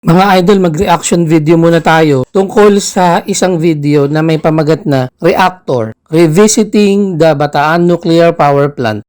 Mga idol, mag-reaction video muna tayo tungkol sa isang video na may pamagat na Reactor, Revisiting the Bataan Nuclear Power Plant.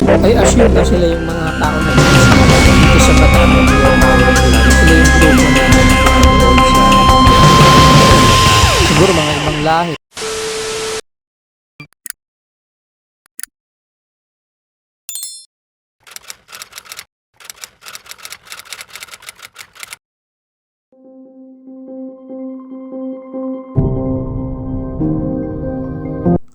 I assume na sila yung mga tao na dito sa Bataan Nuclear Power Plant. Sila yung grupo na doon sa siguro mga ibang lahi.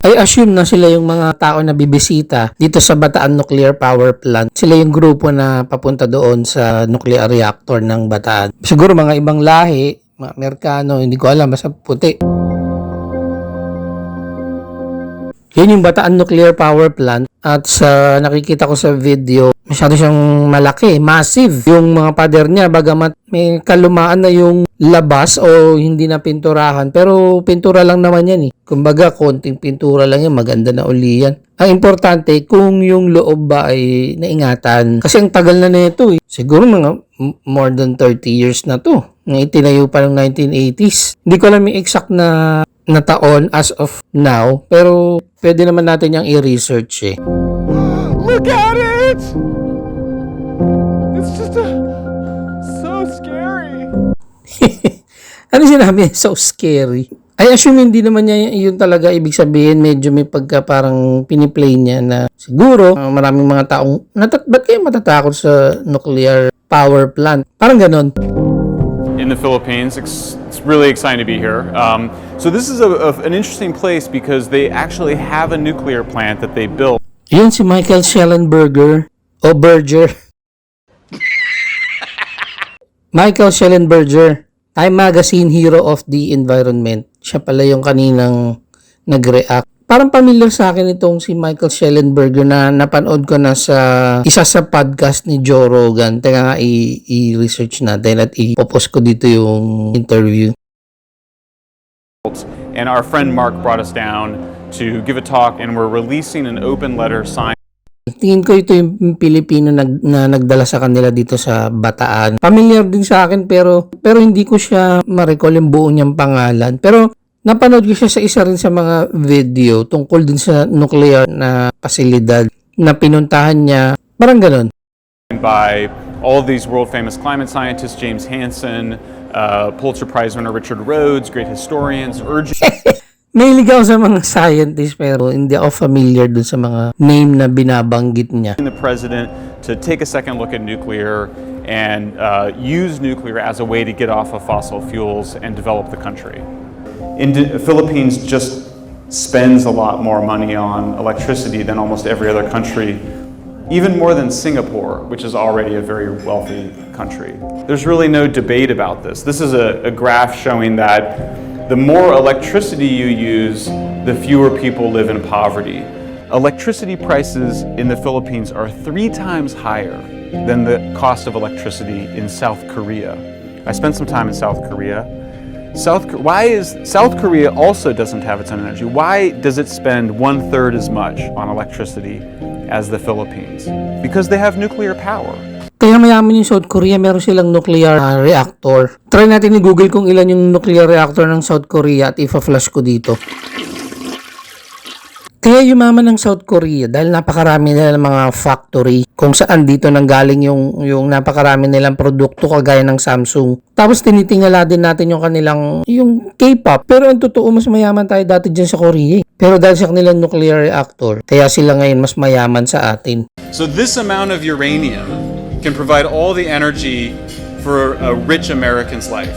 I assume na sila yung mga tao na bibisita dito sa Bataan Nuclear Power Plant. Sila yung grupo na papunta doon sa nuclear reactor ng Bataan. Siguro mga ibang lahi, mga Amerikano, hindi ko alam, basta puti. Yun yung Bataan Nuclear Power Plant at sa nakikita ko sa video, masyado siyang malaki, massive. Yung mga pader niya, bagamat may kalumaan na yung labas o hindi na pinturahan, pero pintura lang naman yan eh. Kumbaga, konting pintura lang yan, maganda na uli yan. Ang importante, kung yung loob ba ay naingatan. Kasi ang tagal na nito eh. Siguro mga more than 30 years na to. Nang itinayo pa ng 1980s. Hindi ko alam yung exact na taon as of now, pero pwede naman natin yung i-research eh. Look at it! It's just so scary. Ano sinabi? So scary. I assume hindi naman niya yun talaga ibig sabihin. Medyo may pagka parang piniplay niya na siguro maraming mga taong ba't kayo matatakot sa nuclear power plant? Parang ganon. In the Philippines, it's really exciting to be here. So this is an interesting place because they actually have a nuclear plant that they built. Yun si Michael Shellenberger o Berger. Michael Shellenberger, Time Magazine Hero of the Environment. Siya pala yung kaninang nag-react. Parang familiar sa akin itong si Michael Shellenberger na napanood ko na sa isa sa podcast ni Joe Rogan. Teka nga i-research natin at i-post ko dito yung interview. And our friend Mark brought us down to give a talk and we're releasing an open letter signed. Tingin ko ito yung Pilipino na nagdala sa kanila dito sa Bataan. Familiar din sa akin pero hindi ko siya ma-recall yung buo niyang pangalan. Pero napanood ko siya sa isa rin sa mga video tungkol din sa nuclear na pasilidad na pinuntahan niya. Parang ganun. By all these world famous climate scientists, James Hansen, Pulitzer Prize winner Richard Rhodes, great historians, urging Mahilig ako sa mga scientists pero hindi ako familiar dun sa mga name na binabanggit niya. the president to take a second look at nuclear and use nuclear as a way to get off of fossil fuels and develop the country. The Philippines just spends a lot more money on electricity than almost every other country, even more than Singapore, which is already a very wealthy country. There's really no debate about this. This is a graph showing that the more electricity you use, the fewer people live in poverty. Electricity prices in the Philippines are 3 times higher than the cost of electricity in South Korea. I spent some time in South Korea. South Korea also doesn't have its own energy? Why does it spend 1/3 as much on electricity as the Philippines? Because they have nuclear power. Kaya mayaman yung South Korea, meron silang nuclear reactor. Try natin i-google kung ilan yung nuclear reactor ng South Korea at ipa-flash ko dito. Kaya yumaman ng South Korea dahil napakarami nila ng mga factory kung saan dito nanggaling yung napakarami nilang produkto kagaya ng Samsung. Tapos tinitingala din natin yung K-pop. Pero ang totoo, mas mayaman tayo dati dyan sa Korea. Pero dahil sa kanilang nuclear reactor, kaya sila ngayon mas mayaman sa atin. So this amount of uranium can provide all the energy for a rich American's life.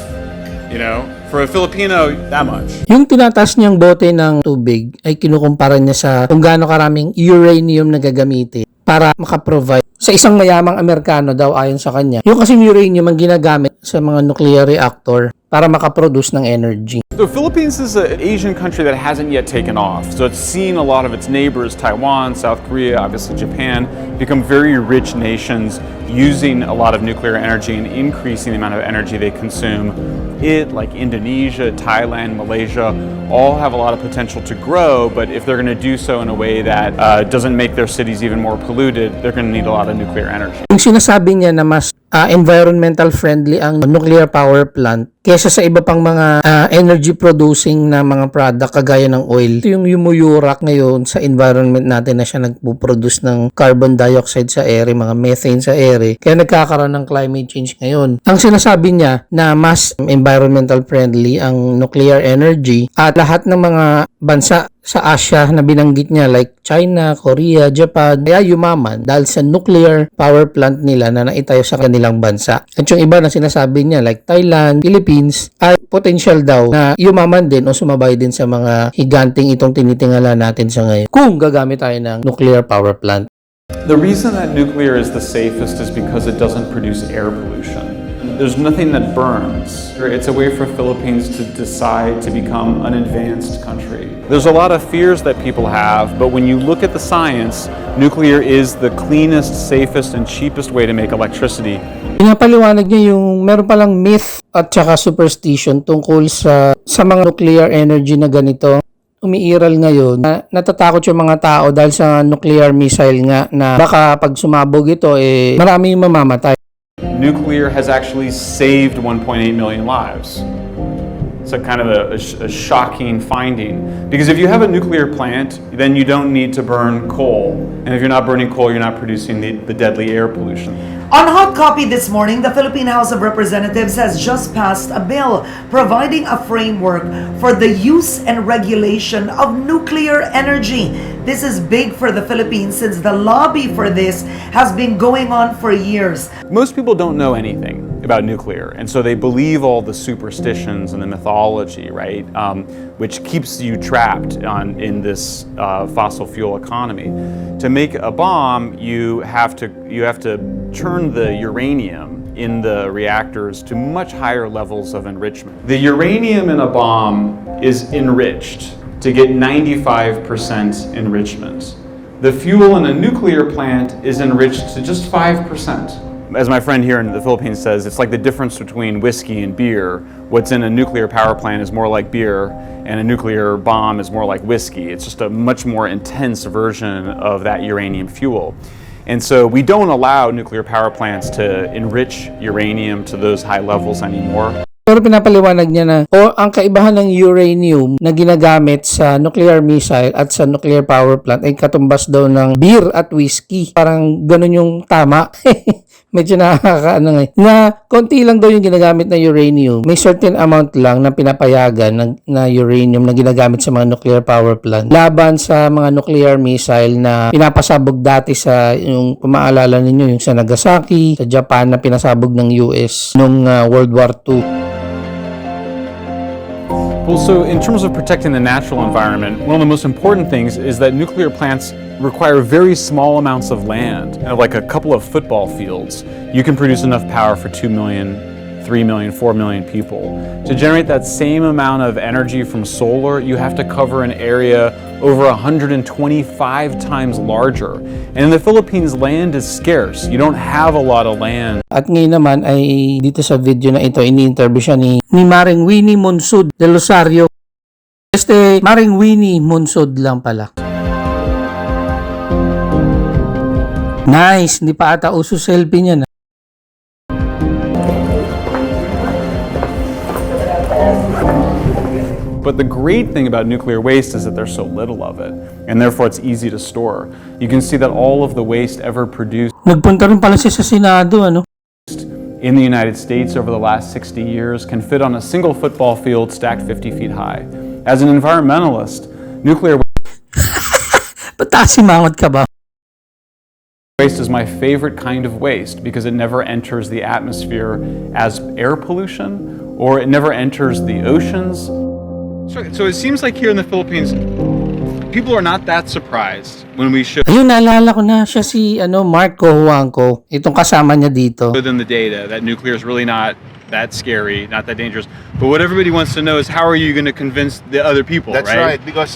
You know, for a Filipino, that much. Yung tinataas niyang bote ng tubig ay kinukumpara niya sa kung gaano karaming uranium na gagamitin para makaprovide sa isang mayamang Amerikano daw ayon sa kanya. Yung kasing uranium ang ginagamit sa mga nuclear reactor para makaproduce ng energy. The Philippines is an Asian country that hasn't yet taken off. So it's seen a lot of its neighbors, Taiwan, South Korea, obviously Japan, become very rich nations using a lot of nuclear energy and increasing the amount of energy they consume. Like Indonesia, Thailand, Malaysia, all have a lot of potential to grow, but if they're going to do so in a way that doesn't make their cities even more polluted, they're going to need a lot of nuclear energy. Yung sinasabi niya na mas environmental friendly ang nuclear power plant kesa sa iba pang mga energy producing na mga product kagaya ng oil. Ito yung yumuyurak ngayon sa environment natin na siya nagpo-produce ng carbon dioxide sa air, mga methane sa air. Kaya nagkakaroon ng climate change ngayon. Ang sinasabi niya na mas environmental friendly ang nuclear energy at lahat ng mga bansa sa Asia na binanggit niya like China, Korea, Japan, kaya yumaman dahil sa nuclear power plant nila na naitayo sa kanilang bansa. At yung iba na sinasabi niya like Thailand, Philippines, ay potential daw na yumaman din o sumabay din sa mga higanting itong tinitingala natin sa ngayon kung gagamit tayo ng nuclear power plant. The reason that nuclear is the safest is because it doesn't produce air pollution. There's nothing that burns. It's a way for Philippines to decide to become an advanced country. There's a lot of fears that people have, but when you look at the science, nuclear is the cleanest, safest, and cheapest way to make electricity. Pinapaliwanag niya yung meron palang myth at saka superstition tungkol sa mga nuclear energy na ganito. Umiiral ngayon na natatakot yung mga tao dahil sa nuclear missile nga na baka pag sumabog ito marami yung mamamatay. Nuclear has actually saved 1.8 million lives. It's a kind of a shocking finding. Because if you have a nuclear plant, then you don't need to burn coal. And if you're not burning coal, you're not producing the deadly air pollution. On Hot Copy this morning, the Philippine House of Representatives has just passed a bill providing a framework for the use and regulation of nuclear energy. This is big for the Philippines since the lobby for this has been going on for years. Most people don't know anything about nuclear, and so they believe all the superstitions and the mythology, right? Which keeps you trapped in this fossil fuel economy. To make a bomb, you have to turn the uranium in the reactors to much higher levels of enrichment. The uranium in a bomb is enriched to get 95% enrichment. The fuel in a nuclear plant is enriched to just 5%. As my friend here in the Philippines says, it's like the difference between whiskey and beer. What's in a nuclear power plant is more like beer, and a nuclear bomb is more like whiskey. It's just a much more intense version of that uranium fuel. And so we don't allow nuclear power plants to enrich uranium to those high levels anymore. Pero pinapaliwanag niya na ang kaibahan ng uranium na ginagamit sa nuclear missile at sa nuclear power plant ay katumbas daw ng beer at whiskey. Parang ganun yung tama. Medyo nakakaano nga. Na konti lang daw yung ginagamit na uranium. May certain amount lang na pinapayagan na uranium na ginagamit sa mga nuclear power plant. Laban sa mga nuclear missile na pinapasabog dati sa yung kung maalala ninyo yung sa Nagasaki, sa Japan na pinasabog ng US nung World War II. Well, so in terms of protecting the natural environment, one of the most important things is that nuclear plants require very small amounts of land, like a couple of football fields. You can produce enough power for 2 million, 3 million, 4 million people. To generate that same amount of energy from solar, you have to cover an area over 125 times larger. And in the Philippines, land is scarce. You don't have a lot of land. At ngayon naman ay dito sa video na ito, ini-interview siya ni Maring Winnie Monsud de Rosario. Maring Winnie Monsud lang pala. Nice, hindi pa ata uso selfie niya na. But the great thing about nuclear waste is that there's so little of it, and therefore it's easy to store. You can see that all of the waste ever produced Nagpunta rin pala siya sa Senado, ano? in the United States over the last 60 years can fit on a single football field stacked 50 feet high. As an environmentalist, nuclear Patasimangot ka ba? waste is my favorite kind of waste because it never enters the atmosphere as air pollution, or it never enters the oceans. So it seems like here in the Philippines, people are not that surprised when we show Ayun, naalala ko na siya si Mark Cojuangco. Itong kasama niya dito. them the data that nuclear is really not that scary, not that dangerous. But what everybody wants to know is how are you going to convince the other people, That's right, because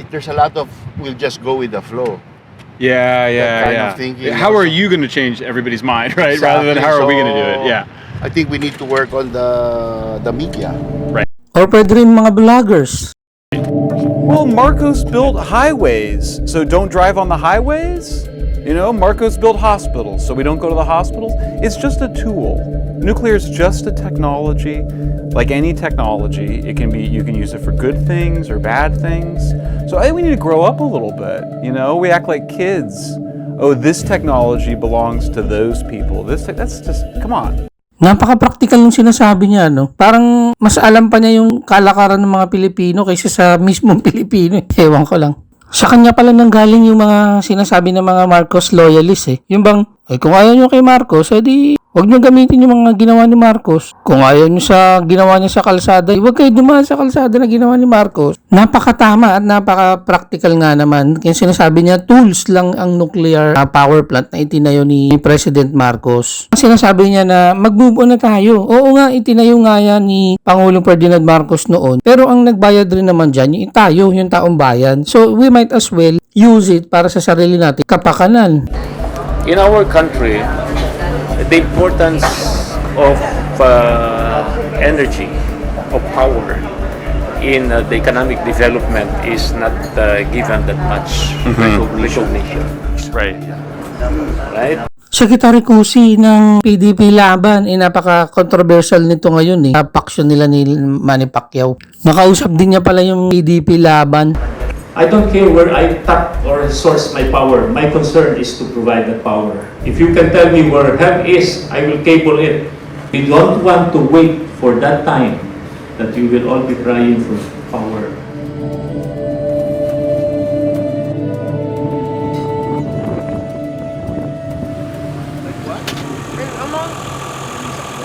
there's a lot of we'll just go with the flow. Yeah, That kind of thinking How are also. you going to change everybody's mind, right? Rather than how are we going to do it? Yeah. I think we need to work on the media. Or pwede rin mga vloggers. Well, Marcos built highways, so don't drive on the highways? You know, Marcos built hospitals, so we don't go to the hospitals. It's just a tool. Nuclear is just a technology. Like any technology, you can use it for good things or bad things. So I think we need to grow up a little bit. You know, we act like kids. Oh, this technology belongs to those people. That's just, come on. Napaka-practical ng sinasabi niya, no? Parang mas alam pa niya yung kalakaran ng mga Pilipino kaysa sa mismong Pilipino. Ewan ko lang. Sa kanya pala nanggaling yung mga sinasabi ng mga Marcos loyalists eh. Yung bang, kung ayaw nyo kay Marcos, edi huwag nyo gamitin yung mga ginawa ni Marcos. Kung ayaw nyo sa ginawa niya sa kalsada, huwag kayo dumaan sa kalsada na ginawa ni Marcos. Napakatama at napaka-practical nga naman. Kaya sinasabi niya, tools lang ang nuclear power plant na itinayo ni President Marcos. Sinasabi niya na mag-move on na tayo. Oo nga, itinayo nga yan ni Pangulong Ferdinand Marcos noon. Pero ang nagbayad rin naman dyan, yung tayo, yung taong bayan. So we might as well use it para sa sarili natin kapakanan. In our country, the importance of energy, of power in the economic development is not given that much recognition. Right. Right? Secretary Cusi ng PDP laban, napaka-controversial nito ngayon eh. Faction nila ni Manny Pacquiao. Nakausap din niya pala yung PDP laban. I don't care where I tap or source my power. My concern is to provide that power. If you can tell me where help is, I will cable it. We don't want to wait for that time that you will all be crying for power.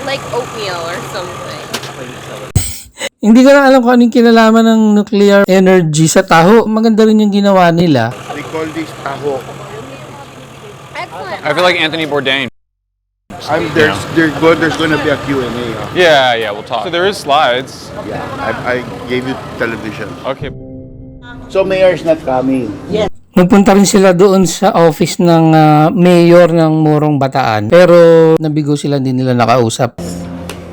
Like oatmeal or something. Hindi ko na alam kung anong kinalaman ng nuclear energy sa taho. Maganda rin yung ginawa nila. We call this taho. Excellent. I feel like Anthony Bourdain. There's gonna be a Q&A. Huh? Yeah, we'll talk. So there is slides. Yeah, I gave you television. Okay. So mayor is not coming. Nagpunta rin sila doon sa office ng mayor ng Morong Bataan. Pero nabigo sila, hindi nila nakausap.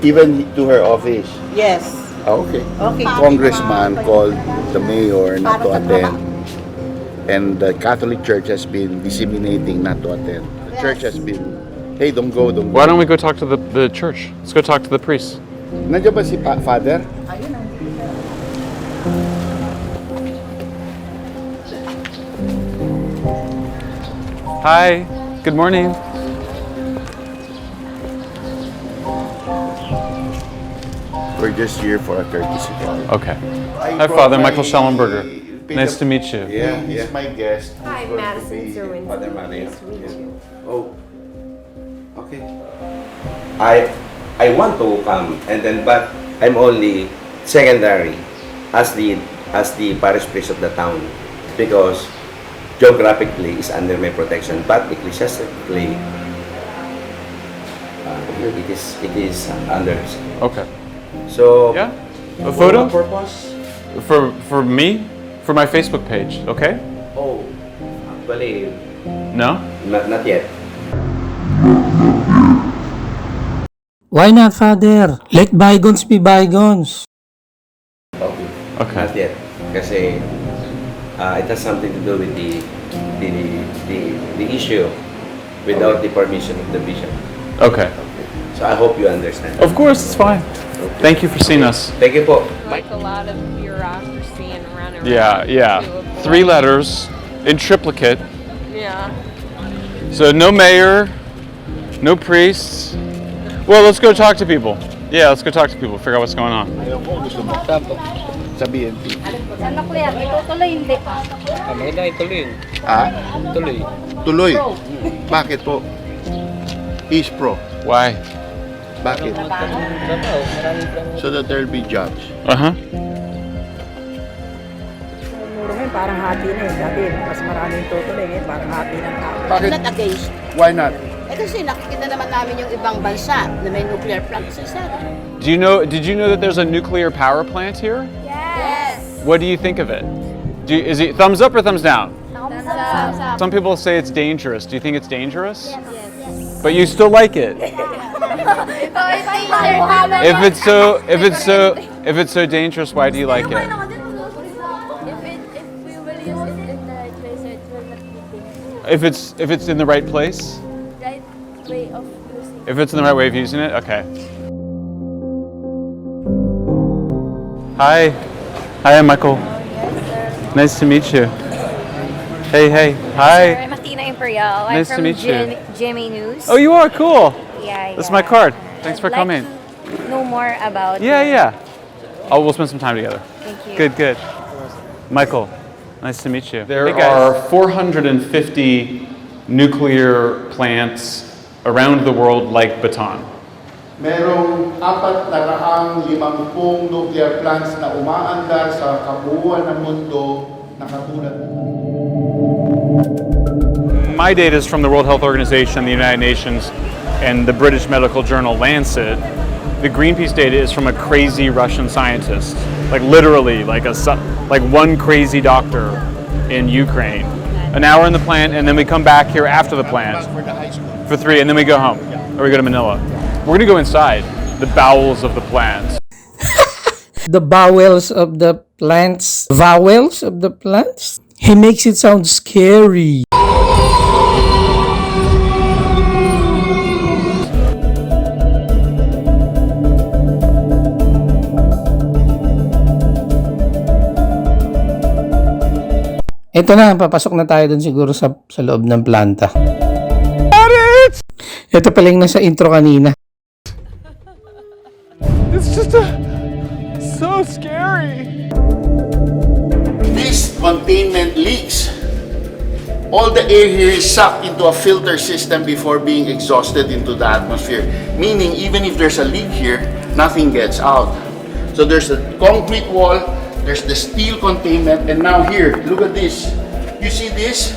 Even to her office. Yes. Okay. Okay. Congressman called the mayor not to attend. And the Catholic Church has been disseminating not to attend. The church has been, hey, don't go. Why don't we go talk to the church? Let's go talk to the priest. Nandiyan ba si Father? Hi. Good morning. We're just here for a courtesy call. Okay. Hi, Father Michael Shellenberger. Nice to meet you. Yeah, he's my guest. Hi, Madison Zerwin. Nice to meet you. Oh, okay. I want to come, and then but I'm only secondary as the parish priest of the town because geographically is under my protection, but ecclesiastically it is under. Okay. So Yeah. A photo for what purpose? for me, for my Facebook page. Okay. Oh, actually, No. not yet. Why not, Father? Let bygones be bygones. Okay. Okay. Not yet. Kasi it has something to do with the issue without the permission of the bishop. Okay. So I hope you understand. Of course, it's fine. Thank you for seeing us. Thank you po. Like a lot of bureaucracy and run around. Yeah. to avoid- 3 letters in triplicate. Yeah. So no mayor, no priests. Well, let's go talk to people. Yeah, let's go talk to people. Figure out what's going on. Ayaw ko, gusto mo tanto sa BNP. Ano kuya? Itutuloy hindi. Ah? Tuloy. Bakit po? East Pro. Why? Bakit? So that there'll be jobs. Uh-huh. Muro ngayon parang hati na eh. Dati mas maraming tutuloy ngayon parang hati ng tao. Bakit? Not against. Why not? Kasi nakikita naman namin yung ibang bansa na may nuclear plant sa isa. Did you know that there's a nuclear power plant here? Yes. What do you think of it? Is it thumbs up or thumbs down? Thumbs up. Some people say it's dangerous. Do you think it's dangerous? Yes. But you still like it. If it's so dangerous, why do you like it? If it's in the right place? Right way of using. If it's in the right way of using it? Okay. Hi. Hi, I'm Michael. Nice to meet you. Hey. Hi. I'm Martina Imperial. Nice I'm to meet you. GMA News. Oh, you are? Cool. Yeah. That's my card. Thanks for coming. To know more about. Yeah. Oh, we'll spend some time together. Thank you. Good. Michael, nice to meet you. There are 450 nuclear plants around the world like Bataan. Merong 450 nuclear plants na umaandar sa kabuuan ng mundo na katulad. My data is from the World Health Organization, the United Nations, and the British medical journal Lancet. The Greenpeace data is from a crazy Russian scientist, like literally, like one crazy doctor in Ukraine. An hour in the plant, and then we come back here after the plant for 3, and then we go home, or we go to Manila. We're gonna go inside the bowels of the plants. The bowels of the plants. Vowels of the plants? He makes it sound scary. Ito na, papasok na tayo dun siguro sa loob ng planta. Ito pala yung nasa intro kanina. It's just so scary. This containment leaks. All the air here is sucked into a filter system before being exhausted into the atmosphere. Meaning, even if there's a leak here, nothing gets out. So there's a concrete wall, there's the steel containment, and now here, look at this. You see this?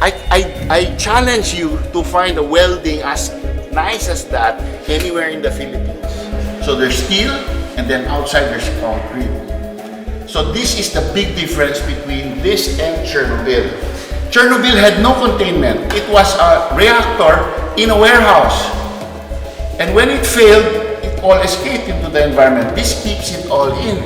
I challenge you to find a welding as nice as that anywhere in the Philippines. So there's steel, and then outside there's concrete. So this is the big difference between this and Chernobyl. Chernobyl had no containment. It was a reactor in a warehouse. And when it failed, it all escaped into the environment. This keeps it all in.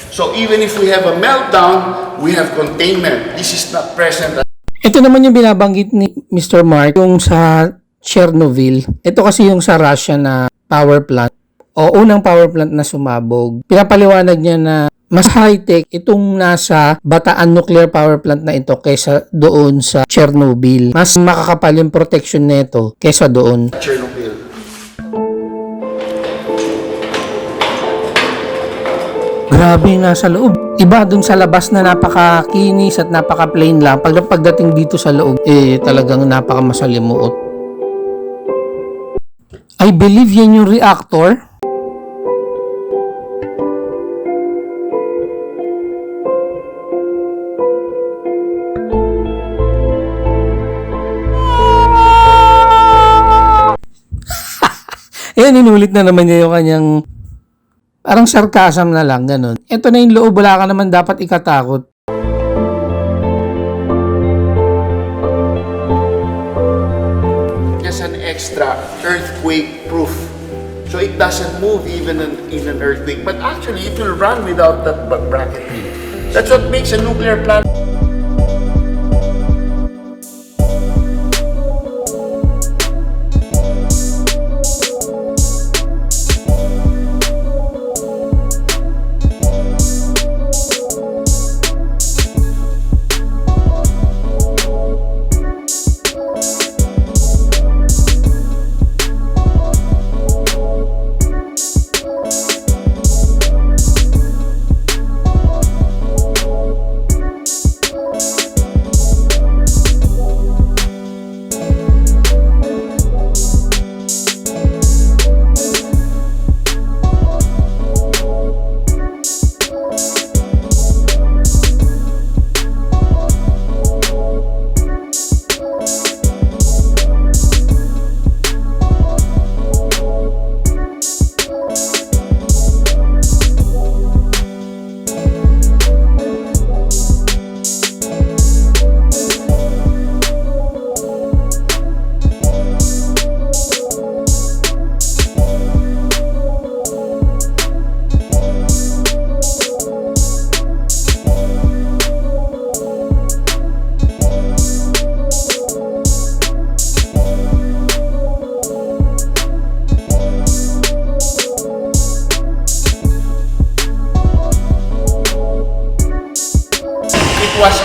So even if we have a meltdown, we have containment. This is not present. Ito naman yung binabanggit ni Mr. Mark, yung sa Chernobyl. Ito kasi yung sa Russia na power plant o unang power plant na sumabog. Pinapaliwanag niya na mas high-tech itong nasa Bataan nuclear power plant na ito kaysa doon sa Chernobyl. Mas makakapal yung protection nito kaysa doon. Chernobyl. Grabe yung nasa loob. Iba dun sa labas na napaka-kinis at napaka-plain lang. Pagdating dito sa loob, talagang napaka-masalimuot. I believe yan yung reactor. Ayan, inulit na naman niya yung kanyang parang sarcasm na lang, ganun. Ito na yung loob, wala ka naman dapat ikatakot. Just an extra earthquake proof. So it doesn't move even in an earthquake. But actually, it will run without that bracket. That's what makes a nuclear plant. was